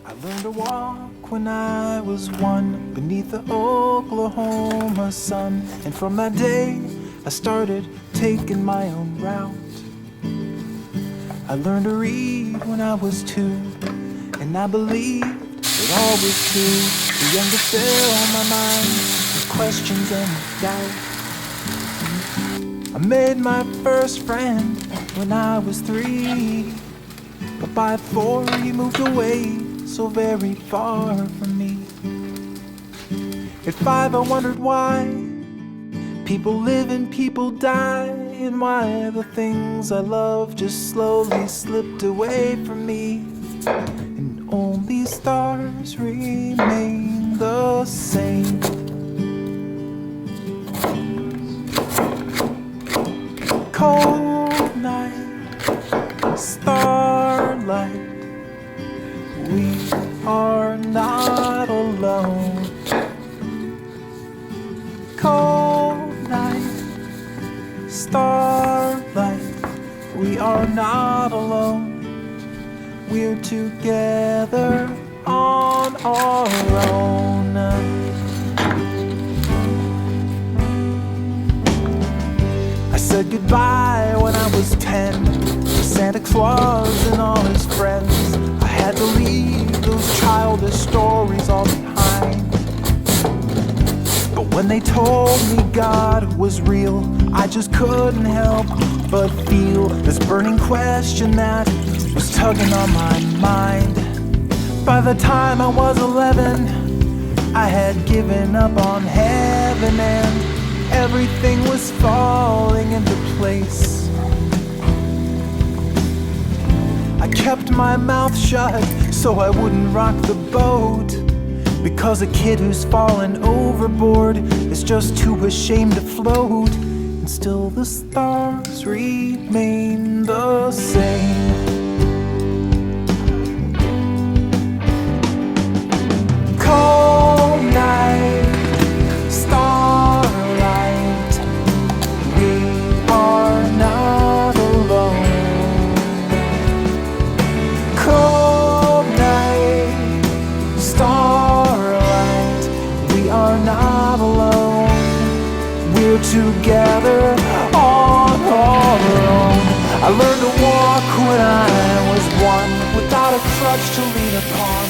I learned to walk when I was 1 beneath the Oklahoma sun. And from that day I started taking my own route. I learned to read when I was 2, and I believed it all was true. The young to fill my mind with questions and doubt. I made my first friend when I was 3, but by 4 he moved away so very far from me. At 5 I wondered why people live and people die, and why the things I love just slowly slipped away from me, and only stars remain the same. Cold night, starlight, we are not alone. Cold night, starlight, we are not alone. We're together on our own. I said goodbye when I was 10 to Santa Claus and all his friends. I had to leave those childish stories all behind. But when they told me God was real, I just couldn't help but feel this burning question that was tugging on my mind. By the time I was 11, I had given up on heaven, and everything was falling into place. I kept my mouth shut so I wouldn't rock the boat, because a kid who's fallen overboard is just too ashamed to float. And still the stars remain the same. Cold night, starlight, we are not alone. Cold night, starlight, we are not alone. We're together on our own. I learned to walk when I was 1, without a crutch to lean upon.